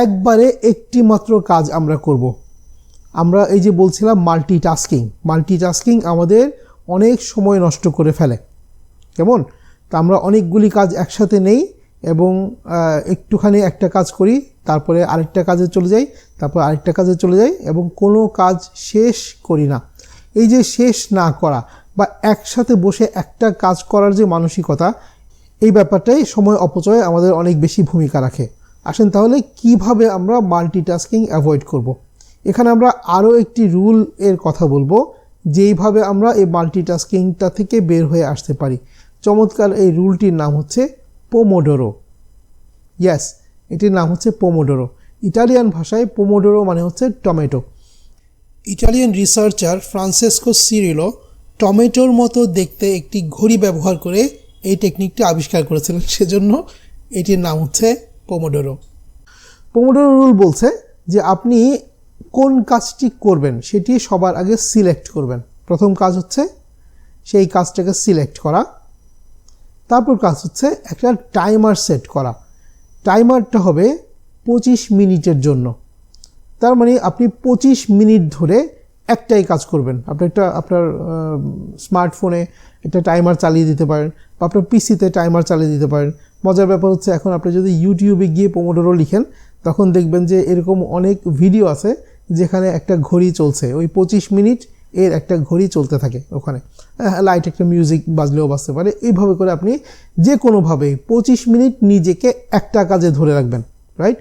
একবারে একটি মাত্র কাজ আমরা করব। আমরা এই যে বলছিলাম মাল্টিটাস্কিং আমাদের অনেক সময় নষ্ট করে ফেলে, কেমন? তা আমরা অনেকগুলি কাজ একসাথে নেই এবং একটুখানি একটা কাজ করি, তারপরে আরেকটা কাজে চলে যাই, তারপর আরেকটা কাজে চলে যাই এবং কোনো কাজ শেষ করি না। এই যে শেষ না করা বা একসাথে বসে একটা কাজ করার যে মানসিকতা, এই ব্যাপারটাই সময় অপচয় আমাদের অনেক বেশি ভূমিকা রাখে। আসেন তাহলে কিভাবে আমরা মাল্টিটাস্কিং অ্যাভয়েড করব। এখানে আমরা আরও একটি রুল এর কথা বলবো, যেইভাবে আমরা এই মাল্টিটাস্কিংটা থেকে বের হয়ে আসতে পারি। চমৎকার এই রুলটির নাম হচ্ছে পোমোডোরো। ইয়েস, এটির নাম হচ্ছে পোমোডোরো। ইটালিয়ান ভাষায় পোমোডোরো মানে হচ্ছে টমেটো। ইটালিয়ান রিসার্চার ফ্রান্সেসকো সিরিলো টমেটোর মতো দেখতে একটি ঘড়ি ব্যবহার করে এই টেকনিকটি আবিষ্কার করেছিলেন, সেজন্য এটির নাম হচ্ছে পোমোডোরো। পোমোডোরো রুল বলছে যে আপনি কোন কাজটি করবেন সেটি সবার আগে সিলেক্ট করবেন। প্রথম কাজ হচ্ছে সেই কাজটাকে সিলেক্ট করা, তারপর কাজ হচ্ছে একটা টাইমার সেট করা। টাইমারটা হবে 25 মিনিটের জন্য। তার মানে আপনি 25 মিনিট ধরে একটাই কাজ করবেন। আপনি আপনার স্মার্টফোনে একটা টাইমার চালিয়ে দিতে পারেন বা আপনার পিসিতে টাইমার চালিয়ে দিতে পারেন। মজার ব্যাপার হচ্ছে এখন আপনি যদি ইউটিউবে গিয়ে পোমোডোরো লিখেন তখন দেখবেন যে এরকম অনেক ভিডিও আছে যেখানে একটা ঘড়ি চলছে, ওই 25 মিনিট এর একটা ঘড়ি চলতে থাকে, ওখানে লাইট একটা মিউজিক বাজলেও বাজতে পারে। এইভাবে করে আপনি যে কোনোভাবে 25 মিনিট নিজেকে একটা কাজে ধরে রাখবেন, রাইট?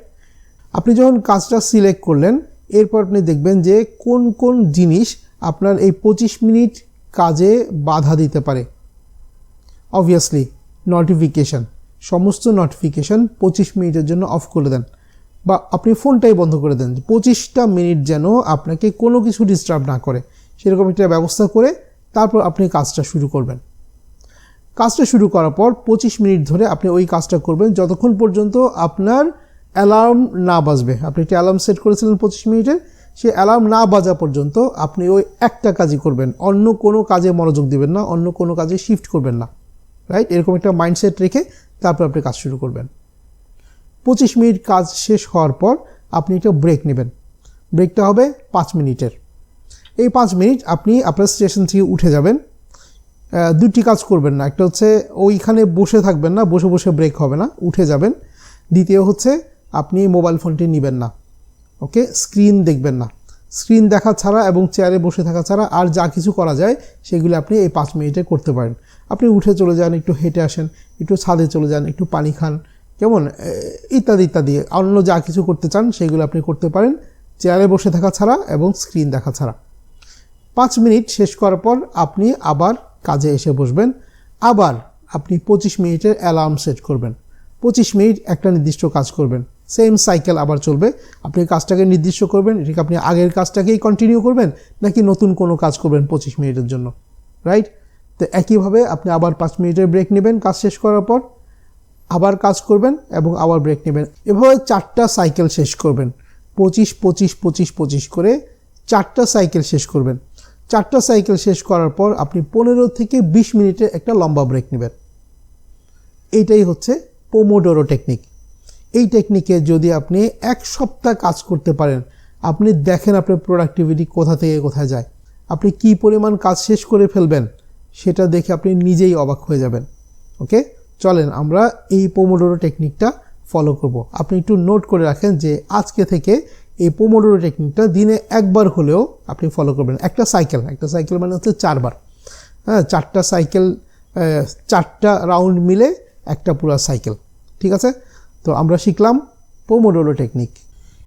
আপনি যখন কাজটা সিলেক্ট করলেন, এরপর আপনি দেখবেন যে কোন কোন জিনিস আপনার এই 25 মিনিট কাজে বাধা দিতে পারে। অবভিয়াসলি নোটিফিকেশান, সমস্ত নোটিফিকেশান 25 মিনিটের জন্য অফ করে দেন বা আপনি ফোনটাই বন্ধ করে দেন, 25টা মিনিট যেন আপনাকে কোনো কিছু ডিস্টার্ব না করে, সেরকম একটা ব্যবস্থা করে তারপর আপনি কাজটা শুরু করবেন। কাজটা শুরু করার পর 25 মিনিট ধরে আপনি ওই কাজটা করবেন যতক্ষণ পর্যন্ত আপনার অ্যালার্ম না বাজবে। আপনি একটা অ্যালার্ম সেট করেছিলেন 25 মিনিটের, সেই অ্যালার্ম না বাজা পর্যন্ত আপনি ওই একটা কাজই করবেন, অন্য কোনো কাজে মনোযোগ দিবেন না, অন্য কোনো কাজে শিফট করবেন না, রাইট? এরকম একটা মাইন্ডসেট রেখে তারপর আপনি কাজ শুরু করবেন। 25 মিনিট কাজ শেষ হওয়ার পর আপনি একটা ব্রেক নেবেন। ব্রেকটা হবে 5 মিনিটের। এই 5 মিনিট আপনি আপনার স্টেশন থেকে উঠে যাবেন। দুটি কাজ করবেন না, একটা হচ্ছে ওইখানে বসে থাকবেন না, বসে বসে ব্রেক হবে না, উঠে যাবেন। দ্বিতীয় হচ্ছে আপনি মোবাইল ফোনটি নেবেন না, ওকে? স্ক্রিন দেখবেন না। স্ক্রিন দেখা ছাড়া এবং চেয়ারে বসে থাকা ছাড়া আর যা কিছু করা যায় সেগুলো আপনি এই 5 মিনিটে করতে পারেন। আপনি উঠে চলে যান, একটু হেঁটে আসেন, একটু ছাদে চলে যান, একটু পানি খান, কেমন, ইত্যাদি ইত্যাদি। অন্য যা কিছু করতে চান সেগুলো আপনি করতে পারেন চেয়ারে বসে থাকা ছাড়া এবং স্ক্রিন দেখা ছাড়া। 5 মিনিট শেষ করার পর আপনি আবার কাজে এসে বসবেন। আবার আপনি 25 মিনিটের অ্যালার্ম সেট করবেন। 25 মিনিট একটা নির্দিষ্ট কাজ করবেন, সেম সাইকেল আবার চলবে। আপনি কাজটাকে নির্দিষ্ট করবেন, এটাকে আপনি আগের কাজটাকেই কন্টিনিউ করবেন নাকি নতুন কোনো কাজ করবেন 25 মিনিটের জন্য, রাইট? তো একইভাবে আপনি আবার 5 মিনিটের ব্রেক নেবেন কাজ শেষ করার পর, আবার কাজ করবেন এবং আবার ব্রেক নেবেন। এভাবে 4টা সাইকেল শেষ করবেন। 25-25-25-25 করে 4টা সাইকেল শেষ করবেন। 4টা সাইকেল শেষ করার পর আপনি 15 থেকে 20 মিনিটের একটা লম্বা ব্রেক নেবেন। এইটাই হচ্ছে পোমোডোরো টেকনিক। এই টেকনিকে যদি আপনি 1 সপ্তাহ কাজ করতে পারেন, আপনি দেখেন আপনার প্রোডাক্টিভিটি কোথা থেকে কোথায় যায়, আপনি কি পরিমাণ কাজ শেষ করে ফেলবেন সেটা দেখে আপনি নিজেই অবাক হয়ে যাবেন। ওকে, চলেন আমরা এই পোমোডোরো টেকনিকটা ফলো করব। আপনি একটু নোট করে রাখেন যে আজকে থেকে এই পোমোডোরো টেকনিকটা দিনে একবার হলেও আপনি ফলো করবেন। একটা সাইকেল মানে হচ্ছে 4 বার, হ্যাঁ, 4টা সাইকেল, 4টা রাউন্ড মিলে একটা পুরো সাইকেল, ঠিক আছে? তো আমরা শিখলাম পোমোডোরো টেকনিক।